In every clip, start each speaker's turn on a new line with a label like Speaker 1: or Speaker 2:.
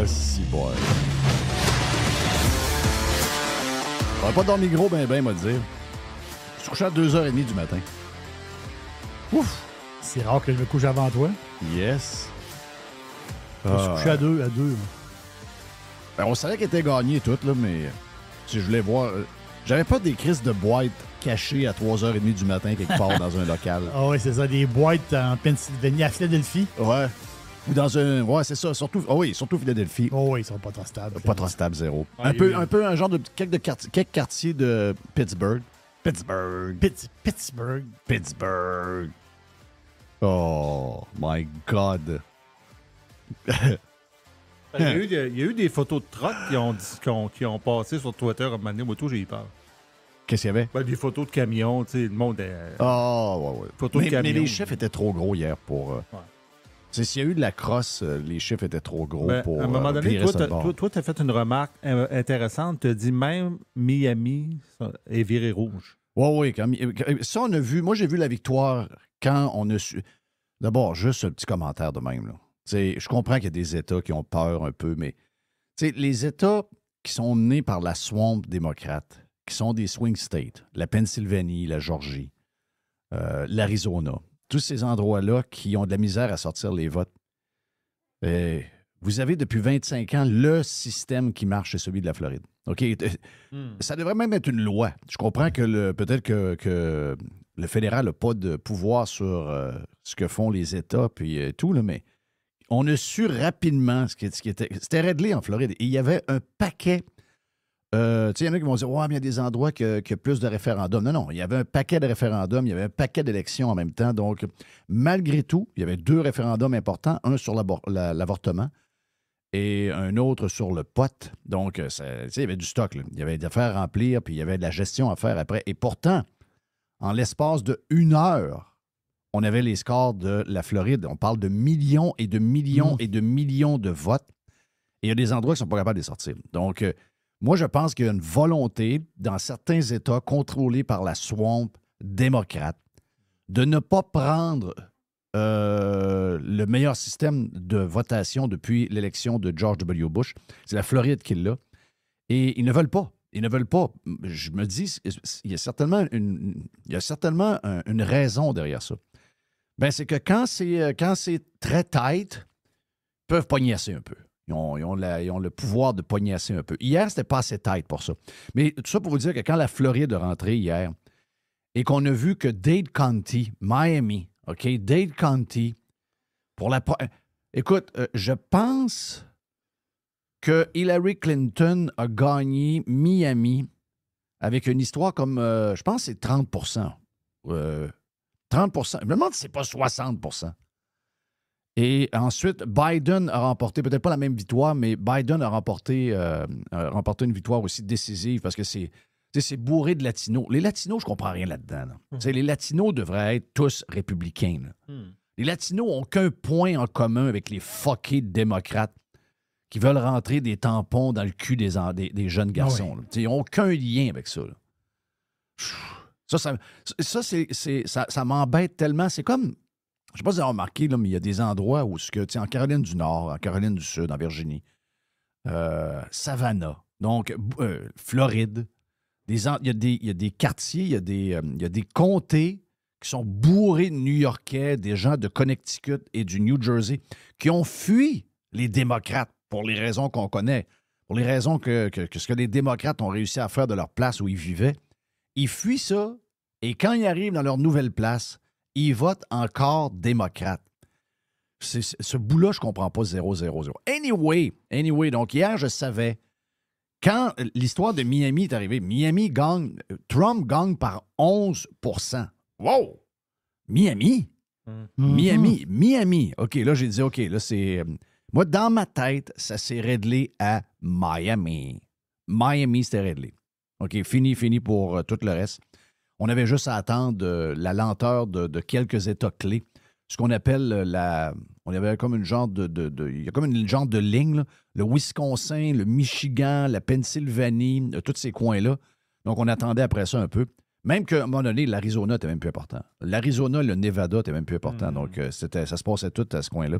Speaker 1: Si boy. On n'a pas dormi gros, ben, moi dire. Je suis couché à 2h30 du matin. Ouf!
Speaker 2: C'est rare que je me couche avant toi.
Speaker 1: Yes.
Speaker 2: Je me suis couché à deux.
Speaker 1: Ben, on savait qu'elle était gagnée toute, là, mais si je voulais voir. J'avais pas des crises de boîtes cachées à 3h30 du matin quelque part dans un local.
Speaker 2: Ah oui, c'est ça, des boîtes en Pennsylvanie, à Philadelphie.
Speaker 1: Ouais. Ou dans un. Ouais, c'est ça. Surtout. Ah oui, surtout Philadelphie.
Speaker 2: Oh oui, ils sont pas trop stables.
Speaker 1: Pas trop stable, zéro.
Speaker 2: Ah,
Speaker 1: un peu un genre de. Quelques quartiers de Pittsburgh. Pittsburgh. Oh, my God.
Speaker 3: Il y a eu des photos de trucks qui ont passé sur Twitter à un moment donné. Moi, tout, j'ai eu peur.
Speaker 1: Qu'est-ce qu'il y avait?
Speaker 3: Ben, des photos de camions, tu sais, le monde est...
Speaker 1: Ouais.
Speaker 3: Photos de camions.
Speaker 1: Mais les chiffres étaient trop gros hier pour...
Speaker 3: Ouais.
Speaker 1: S'il y a eu de la crosse, les chiffres étaient trop gros pour...
Speaker 3: À un moment donné,
Speaker 1: virer ça de bord.
Speaker 3: toi, tu as fait une remarque intéressante. Tu as dit même Miami est viré rouge.
Speaker 1: Oui. Ça, on a vu... Moi, j'ai vu la victoire quand on a su... D'abord, juste un petit commentaire de même, là. Je comprends qu'il y a des États qui ont peur un peu, mais les États qui sont menés par la swamp démocrate, qui sont des swing states, la Pennsylvanie, la Georgie, l'Arizona, tous ces endroits-là qui ont de la misère à sortir les votes, vous avez depuis 25 ans le système qui marche, c'est celui de la Floride. OK? Ça devrait même être une loi. Je comprends que peut-être que le fédéral n'a pas de pouvoir sur ce que font les États puis tout, là, mais on a su rapidement ce qui était. C'était réglé en Floride. Et il y avait un paquet. Il y en a qui vont dire ouais, mais il y a des endroits qui ont plus de référendums. Non, il y avait un paquet de référendums, il y avait un paquet d'élections en même temps. Donc, malgré tout, il y avait 2 référendums importants, un sur l'avortement et un autre sur le pot. Donc, il y avait du stock, là. Il y avait des affaires à remplir, puis il y avait de la gestion à faire après. Et pourtant, en l'espace de 1 heure, on avait les scores de la Floride. On parle de millions et de millions et de millions de votes. Et il y a des endroits qui ne sont pas capables de les sortir. Donc, moi, je pense qu'il y a une volonté dans certains États contrôlés par la swamp démocrate de ne pas prendre le meilleur système de votation depuis l'élection de George W. Bush. C'est la Floride qui l'a. Et ils ne veulent pas. Ils ne veulent pas. Je me dis, il y a certainement une raison derrière ça. Ben, c'est que quand c'est très tight, ils peuvent pognasser un peu. Ils ont le pouvoir de pognasser un peu. Hier, c'était pas assez tight pour ça. Mais tout ça pour vous dire que quand la Floride est rentrée hier et qu'on a vu que Dade County, Miami, OK, Dade County, écoute, je pense que Hillary Clinton a gagné Miami avec une histoire comme, je pense que c'est 30 30 Je me demande si c'est pas 60 Et ensuite, Biden a remporté, peut-être pas la même victoire, mais Biden a remporté une victoire aussi décisive parce que c'est bourré de latinos. Les latinos, je comprends rien là-dedans. Là. Les latinos devraient être tous républicains. Les latinos n'ont qu'un point en commun avec les fuckés démocrates qui veulent rentrer des tampons dans le cul des jeunes garçons. Oui. Ils n'ont aucun lien avec ça. Là. Ça m'embête tellement. C'est comme, je ne sais pas si vous avez remarqué, là, mais il y a des endroits où, en Caroline du Nord, en Caroline du Sud, en Virginie, Savannah, donc Floride, il y a des quartiers, il y a des comtés qui sont bourrés de New-Yorkais, des gens de Connecticut et du New Jersey qui ont fui les démocrates pour les raisons qu'on connaît, pour les raisons que ce que les démocrates ont réussi à faire de leur place où ils vivaient. Ils fuient ça, et quand ils arrivent dans leur nouvelle place, ils votent encore démocrate. Ce bout-là, je ne comprends pas 0-0-0. Anyway, donc hier, je savais, quand l'histoire de Miami est arrivée, Trump gagne par 11 %. Wow! Miami? Miami. OK, là, j'ai dit, OK, là, c'est... moi, dans ma tête, ça s'est réglé à Miami. Miami, c'était réglé. OK, fini pour tout le reste. On avait juste à attendre la lenteur de quelques États clés. Ce qu'on appelle on avait comme une genre il y a comme une genre de ligne, là. Le Wisconsin, le Michigan, la Pennsylvanie, tous ces coins-là. Donc, on attendait après ça un peu. Même qu'à un moment donné, l'Arizona était même plus important. L'Arizona, le Nevada était même plus important. Donc, ça se passait tout à ce coin-là.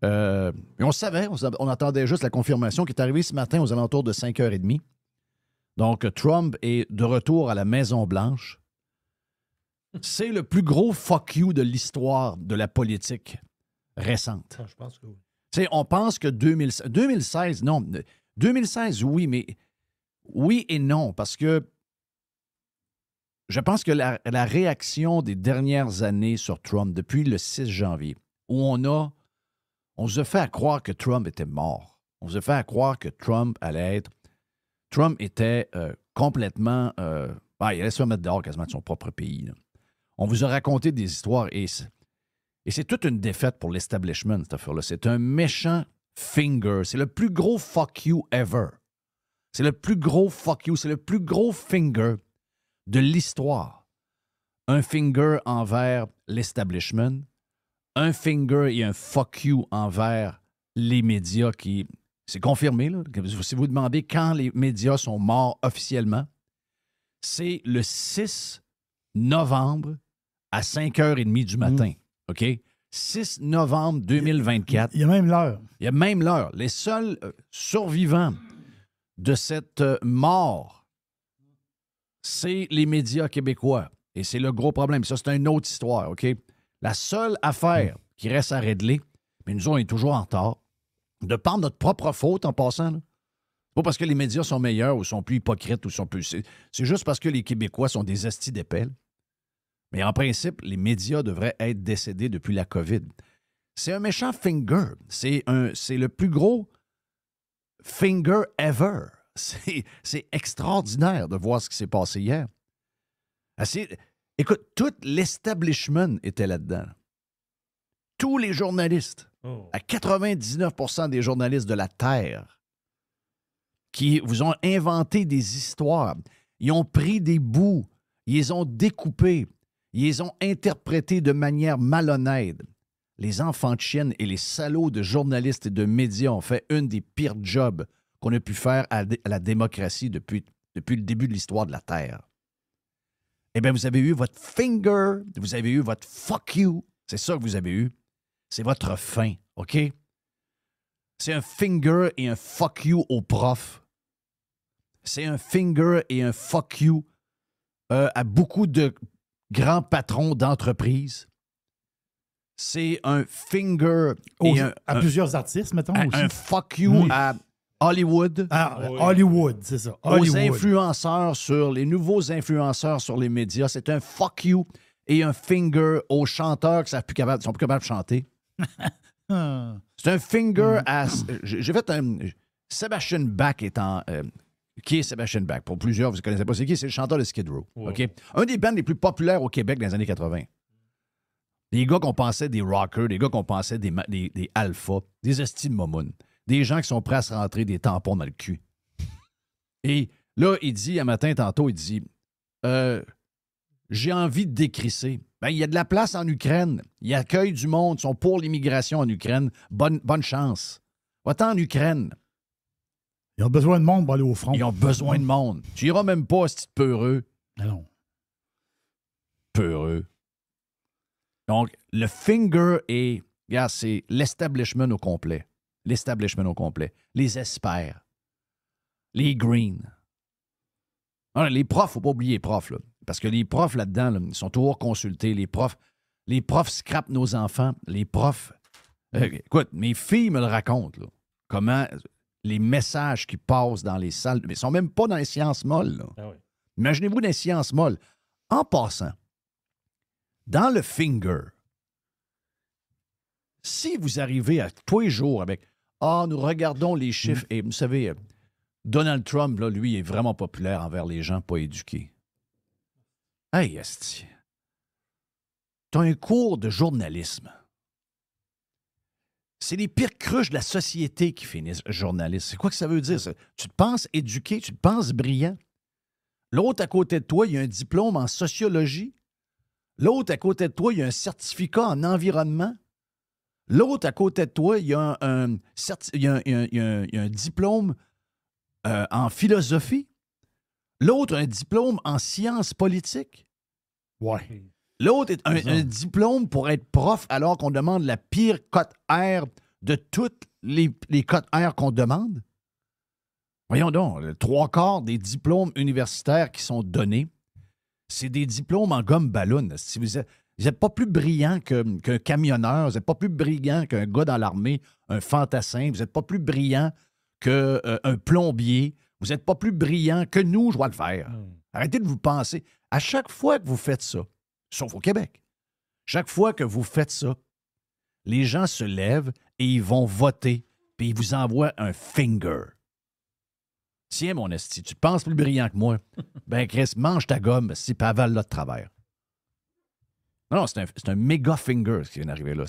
Speaker 1: Et on savait, on attendait juste la confirmation qui est arrivée ce matin aux alentours de 5h30. Donc, Trump est de retour à la Maison-Blanche. C'est le plus gros fuck you de l'histoire de la politique récente.
Speaker 2: Je pense que oui.
Speaker 1: Tu sais, on pense que 2016, non. 2016, oui, mais oui et non, parce que je pense que la réaction des dernières années sur Trump, depuis le 6 janvier, où on nous a fait à croire que Trump était mort. On nous a fait à croire que Trump allait être... Trump était complètement... il allait se faire mettre dehors quasiment de son propre pays. Là. On vous a raconté des histoires et c'est toute une défaite pour l'establishment, cette affaire-là. C'est un méchant finger. C'est le plus gros fuck you ever. C'est le plus gros fuck you. C'est le plus gros finger de l'histoire. Un finger envers l'establishment, un finger et un fuck you envers les médias qui... C'est confirmé, là. Si vous demandez quand les médias sont morts officiellement, c'est le 6 novembre à 5h30 du matin. OK? 6 novembre 2024.
Speaker 2: Il y a même l'heure.
Speaker 1: Il y a même l'heure. Les seuls survivants de cette mort, c'est les médias québécois. Et c'est le gros problème. Ça, c'est une autre histoire, OK? La seule affaire qui reste à régler, mais nous, on est toujours en retard, de par notre propre faute en passant, là. C'est pas parce que les médias sont meilleurs ou sont plus hypocrites ou sont plus... C'est juste parce que les Québécois sont des astis d'épelles. Mais en principe, les médias devraient être décédés depuis la COVID. C'est un méchant finger. C'est le plus gros finger ever. C'est extraordinaire de voir ce qui s'est passé hier. Écoute, tout l'establishment était là-dedans. Tous les journalistes, à 99% des journalistes de la Terre, qui vous ont inventé des histoires, ils ont pris des bouts, ils les ont découpés, ils les ont interprétés de manière malhonnête. Les enfants de chienne et les salauds de journalistes et de médias ont fait une des pires jobs qu'on a pu faire à la démocratie depuis le début de l'histoire de la Terre. Eh bien, vous avez eu votre finger, vous avez eu votre fuck you. C'est ça que vous avez eu. C'est votre fin, OK? C'est un finger et un fuck you aux profs. C'est un finger et un fuck you à beaucoup de grands patrons d'entreprises. C'est un finger et
Speaker 2: à plusieurs artistes, mettons, aussi.
Speaker 1: Un fuck you à Hollywood.
Speaker 2: Hollywood, c'est ça. Hollywood.
Speaker 1: Aux influenceurs les nouveaux influenceurs sur les médias. C'est un fuck you et un finger aux chanteurs qui sont plus capables de chanter. C'est un finger à... J'ai fait un... Sebastian Bach est en... qui est Sebastian Bach? Pour plusieurs, vous ne connaissez pas c'est qui? C'est le chanteur de Skid Row. Wow. OK? Un des bands les plus populaires au Québec dans les années 80. Des gars qu'on pensait des rockers, des gars qu'on pensait des alphas, des estis de momounes, des gens qui sont prêts à se rentrer des tampons dans le cul. Et là, il dit, un matin, tantôt, il dit j'ai envie de décrisser. Ben, il y a de la place en Ukraine. Ils accueillent du monde, ils sont pour l'immigration en Ukraine. Bonne chance. Va-t'en en Ukraine.
Speaker 2: Ils ont besoin de monde pour aller au front.
Speaker 1: Ils ont besoin de monde. Tu iras même pas, ce petit peureux.
Speaker 2: Non.
Speaker 1: Peureux. Donc, le finger est... Regarde, c'est l'establishment au complet. L'establishment au complet. Les experts. Les greens. Alors, les profs, il ne faut pas oublier les profs, là. Parce que les profs là-dedans, là, ils sont toujours consultés. Les profs scrapent nos enfants. Les profs... écoute, mes filles me le racontent, là. Comment les messages qui passent dans les salles... Mais ils ne sont même pas dans les sciences molles, là.
Speaker 3: Ah oui.
Speaker 1: Imaginez-vous dans les sciences molles. En passant, dans le finger, si vous arrivez à tous les jours avec « Ah, nous regardons les chiffres et vous savez, Donald Trump, là, lui, est vraiment populaire envers les gens pas éduqués. » Hey, esti, t'as un cours de journalisme. C'est les pires cruches de la société qui finissent journaliste. C'est quoi que ça veut dire, ça? Tu te penses éduqué, tu te penses brillant. L'autre à côté de toi, il y a un diplôme en sociologie. L'autre à côté de toi, il y a un certificat en environnement. L'autre à côté de toi, il y a un diplôme en philosophie. L'autre, un diplôme en sciences politiques.
Speaker 2: Ouais.
Speaker 1: L'autre est un diplôme pour être prof alors qu'on demande la pire cote R de tous les codes R qu'on demande? Voyons donc, le 3/4 des diplômes universitaires qui sont donnés, c'est des diplômes en gomme ballon. Si vous n'êtes pas plus brillant qu'un camionneur, vous n'êtes pas plus brillant qu'un gars dans l'armée, un fantassin, vous n'êtes pas plus brillant qu'un plombier, vous n'êtes pas plus brillant que nous, je dois le faire. Arrêtez de vous penser. À chaque fois que vous faites ça, sauf au Québec, chaque fois que vous faites ça, les gens se lèvent et ils vont voter, puis ils vous envoient un finger. Tiens, mon esti, tu te penses plus brillant que moi? Ben, Chris, mange ta gomme, si puis avale-la de travers. Non, c'est un méga finger, ce qui vient d'arriver là.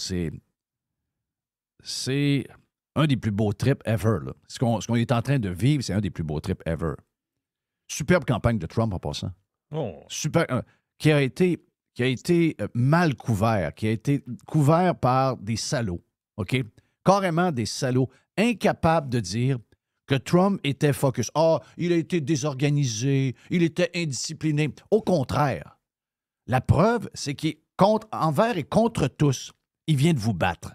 Speaker 1: C'est un des plus beaux trips ever. Là. Ce qu'on est en train de vivre, c'est un des plus beaux trips ever. Superbe campagne de Trump en passant.
Speaker 3: Oh.
Speaker 1: Super, qui a été mal couvert, qui a été couvert par des salauds, OK? Carrément des salauds, incapables de dire que Trump était focus. Ah, il a été désorganisé, il était indiscipliné. Au contraire, la preuve, c'est qu'il est envers et contre tous. Il vient de vous battre.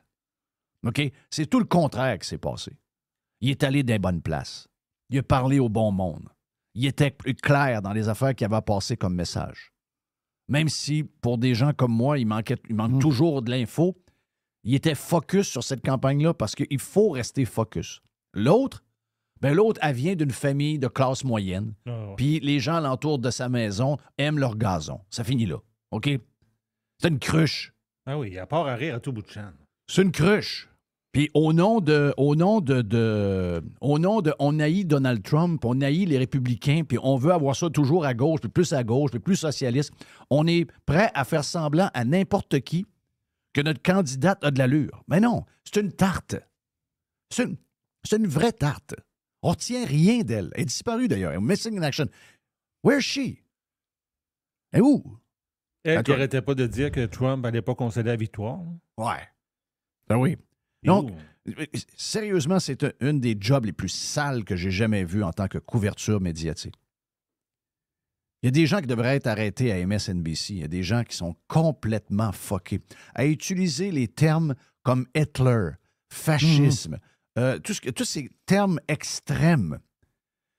Speaker 1: OK? C'est tout le contraire qui s'est passé. Il est allé dans les bonnes places. Il a parlé au bon monde. Il était plus clair dans les affaires qu'il avait à passer comme message. Même si, pour des gens comme moi, il manque toujours de l'info, il était focus sur cette campagne-là parce qu'il faut rester focus. L'autre, elle vient d'une famille de classe moyenne. Puis les gens alentour de sa maison aiment leur gazon. Ça finit là. OK? C'est une cruche.
Speaker 3: Ah oui, à part à rire à tout bout de champ.
Speaker 1: C'est une cruche. Puis au nom de on haït Donald Trump, on haït les républicains, puis on veut avoir ça toujours à gauche, puis plus socialiste, on est prêt à faire semblant à n'importe qui que notre candidate a de l'allure. Mais non, c'est une tarte. C'est une vraie tarte. On ne retient rien d'elle. Elle est disparue d'ailleurs. Elle est missing in action. Where's she? Elle est où?
Speaker 3: Elle qui n'arrêtait pas de dire que Trump n'allait pas concéder la victoire.
Speaker 1: Ouais. Ben oui. Donc, sérieusement, c'est une des jobs les plus sales que j'ai jamais vus en tant que couverture médiatique. Il y a des gens qui devraient être arrêtés à MSNBC. Il y a des gens qui sont complètement fuckés. À utiliser les termes comme Hitler, fascisme, tous ces termes extrêmes,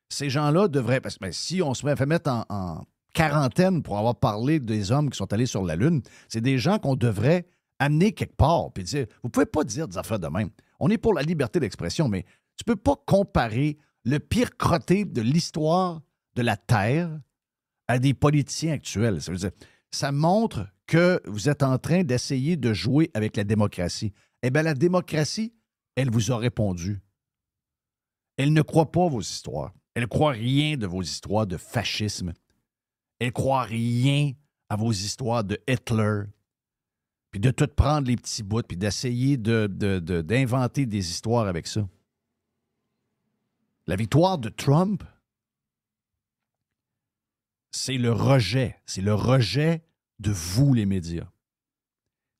Speaker 1: ces gens-là devraient... Parce que si on se fait mettre en quarantaine pour avoir parlé des hommes qui sont allés sur la Lune, c'est des gens qu'on devrait amener quelque part puis dire, vous pouvez pas dire des affaires de même. On est pour la liberté d'expression, mais tu peux pas comparer le pire crotté de l'histoire de la Terre à des politiciens actuels. Ça veut dire, ça montre que vous êtes en train d'essayer de jouer avec la démocratie. Eh bien, la démocratie, elle vous a répondu. Elle ne croit pas vos histoires. Elle ne croit rien de vos histoires de fascisme. Elle ne croit rien à vos histoires de Hitler. Puis de tout prendre les petits bouts, puis d'essayer d'inventer des histoires avec ça. La victoire de Trump, c'est le rejet. C'est le rejet de vous, les médias.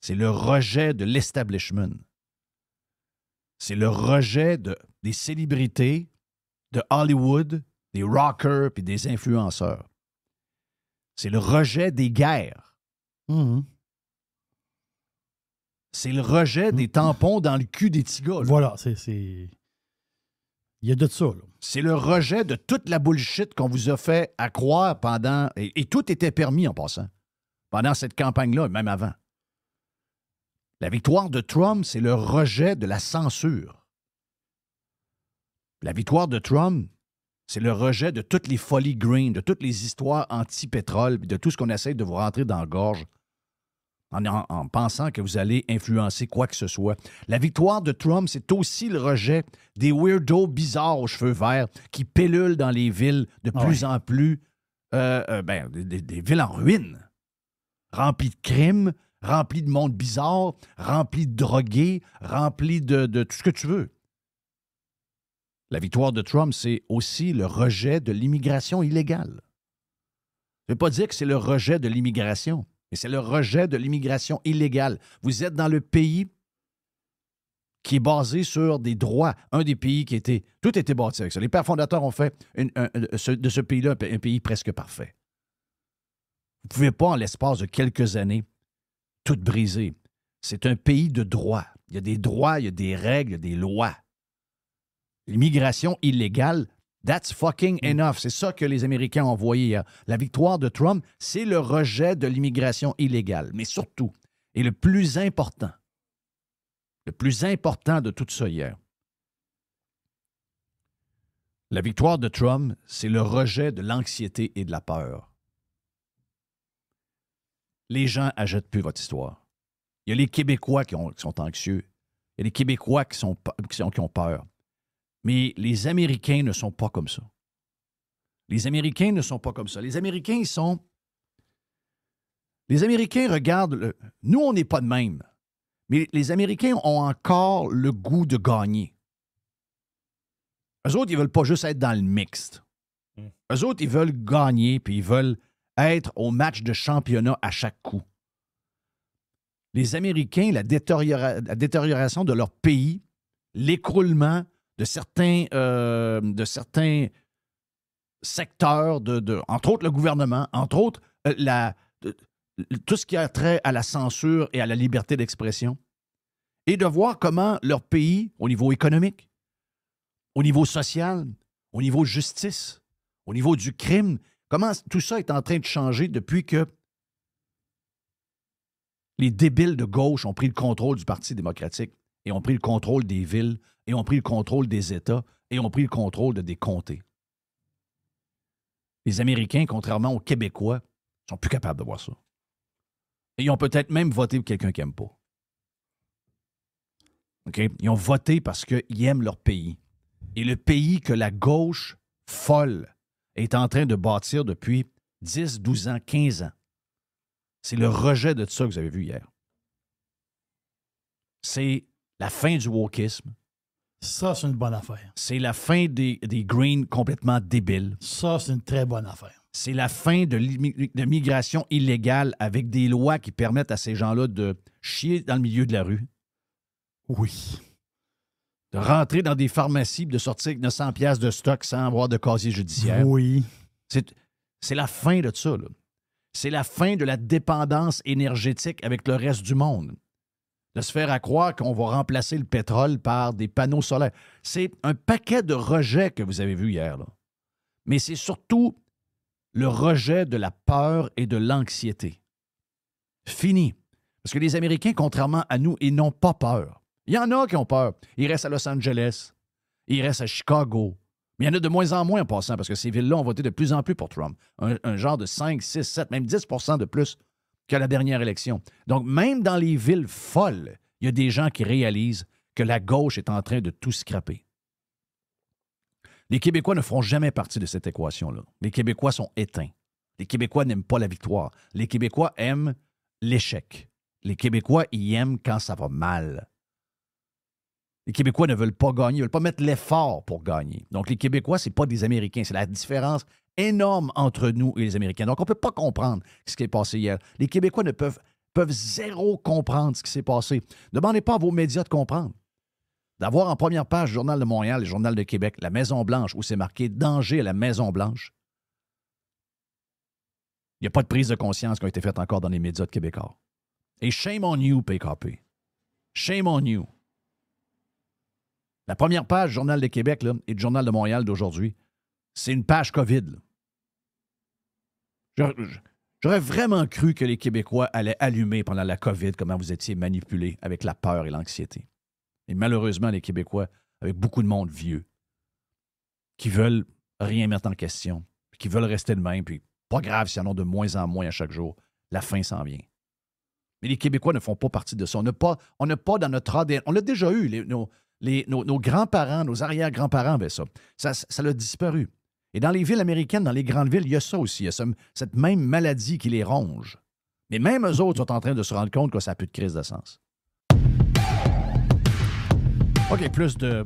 Speaker 1: C'est le rejet de l'establishment. C'est le rejet des célébrités, de Hollywood, des rockers puis des influenceurs. C'est le rejet des guerres. C'est le rejet des tampons dans le cul des petits gars. Là.
Speaker 2: Voilà, c'est... Il y a de ça, là.
Speaker 1: C'est le rejet de toute la bullshit qu'on vous a fait à croire pendant... Et tout était permis en passant. Pendant cette campagne-là, même avant. La victoire de Trump, c'est le rejet de la censure. La victoire de Trump, c'est le rejet de toutes les folies green, de toutes les histoires anti-pétrole, de tout ce qu'on essaie de vous rentrer dans la gorge en pensant que vous allez influencer quoi que ce soit. La victoire de Trump, c'est aussi le rejet des weirdos bizarres aux cheveux verts qui pillulent dans les villes de plus en plus, des villes en ruine, remplies de crimes, remplies de monde bizarre, remplies de drogués, remplies de tout ce que tu veux. La victoire de Trump, c'est aussi le rejet de l'immigration illégale. Je ne veux pas dire que c'est le rejet de l'immigration, mais c'est le rejet de l'immigration illégale. Vous êtes dans le pays qui est basé sur des droits. Un des pays qui était... Tout était bâti avec ça. Les pères fondateurs ont fait de ce pays-là un pays presque parfait. Vous ne pouvez pas, en l'espace de quelques années, tout briser. C'est un pays de droit. Il y a des droits, il y a des règles, il y a des lois. L'immigration illégale, that's fucking enough. C'est ça que les Américains ont envoyé hier. La victoire de Trump, c'est le rejet de l'immigration illégale. Mais surtout, et le plus important de tout ça hier, la victoire de Trump, c'est le rejet de l'anxiété et de la peur. Les gens n'achètent plus votre histoire. Il y a les Québécois qui sont anxieux. Il y a les Québécois qui ont peur. Mais les Américains ne sont pas comme ça. Les Américains ne sont pas comme ça. Les Américains, Les Américains regardent... Nous, on n'est pas de même. Mais les Américains ont encore le goût de gagner. Eux autres, ils ne veulent pas juste être dans le mixte. Eux autres, ils veulent gagner, puis ils veulent être au match de championnat à chaque coup. Les Américains, la détérioration de leur pays, l'écroulement de certains secteurs, entre autres le gouvernement, entre autres tout ce qui a trait à la censure et à la liberté d'expression, et de voir comment leur pays, au niveau économique, au niveau social, au niveau justice, au niveau du crime, comment tout ça est en train de changer depuis que les débiles de gauche ont pris le contrôle du Parti démocratique et ont pris le contrôle des villes et ont pris le contrôle des États et ont pris le contrôle des comtés. Les Américains, contrairement aux Québécois, sont plus capables de voir ça. Et ils ont peut-être même voté pour quelqu'un qu'ils n'aiment pas. OK? Ils ont voté parce qu'ils aiment leur pays. Et le pays que la gauche folle est en train de bâtir depuis 10, 12 ans, 15 ans. C'est le rejet de tout ça que vous avez vu hier. C'est la fin du wokisme.
Speaker 2: Ça, c'est une bonne affaire.
Speaker 1: C'est la fin des Greens complètement débiles.
Speaker 2: Ça, c'est une très bonne affaire.
Speaker 1: C'est la fin de l'immigration illégale avec des lois qui permettent à ces gens-là de chier dans le milieu de la rue.
Speaker 2: Oui.
Speaker 1: De rentrer dans des pharmacies, de sortir avec 900 piastres de stock sans avoir de casier judiciaire.
Speaker 2: Oui.
Speaker 1: C'est la fin de ça, là. C'est la fin de la dépendance énergétique avec le reste du monde. De se faire à croire qu'on va remplacer le pétrole par des panneaux solaires. C'est un paquet de rejets que vous avez vu hier, là. Mais c'est surtout le rejet de la peur et de l'anxiété. Fini. Parce que les Américains, contrairement à nous, ils n'ont pas peur. Il y en a qui ont peur. Ils restent à Los Angeles. Ils restent à Chicago. Mais il y en a de moins en moins en passant parce que ces villes-là ont voté de plus en plus pour Trump. Un genre de 5, 6, 7, même 10 % de plus qu'à la dernière élection. Donc, même dans les villes folles, il y a des gens qui réalisent que la gauche est en train de tout scraper. Les Québécois ne feront jamais partie de cette équation-là. Les Québécois sont éteints. Les Québécois n'aiment pas la victoire. Les Québécois aiment l'échec. Les Québécois y aiment quand ça va mal. Les Québécois ne veulent pas gagner, ils ne veulent pas mettre l'effort pour gagner. Donc, les Québécois, ce n'est pas des Américains. C'est la différence énorme entre nous et les Américains. Donc, on ne peut pas comprendre ce qui est passé hier. Les Québécois peuvent zéro comprendre ce qui s'est passé. Ne demandez pas à vos médias de comprendre. D'avoir en première page le Journal de Montréal, le Journal de Québec, la Maison-Blanche, où c'est marqué « Danger à la Maison-Blanche », il n'y a pas de prise de conscience qui a été faite encore dans les médias de québécois. Et shame on you, PKP. Shame on you. La première page du Journal de Québec là, et du Journal de Montréal d'aujourd'hui, c'est une page COVID. J'aurais vraiment cru que les Québécois allaient allumer pendant la COVID comment vous étiez manipulés avec la peur et l'anxiété. Et malheureusement, les Québécois, avec beaucoup de monde vieux, qui veulent rien mettre en question, qui veulent rester de même, puis pas grave s'il y en a de moins en moins à chaque jour, la fin s'en vient. Mais les Québécois ne font pas partie de ça. On n'a pas dans notre ADN. On l'a déjà eu, nos grands-parents, nos arrière-grands-parents avaient ça. Ça a disparu. Et dans les villes américaines, dans les grandes villes, il y a ça aussi. Il y a cette même maladie qui les ronge. Mais même eux autres sont en train de se rendre compte que ça n'a plus de crise de sens. OK, plus de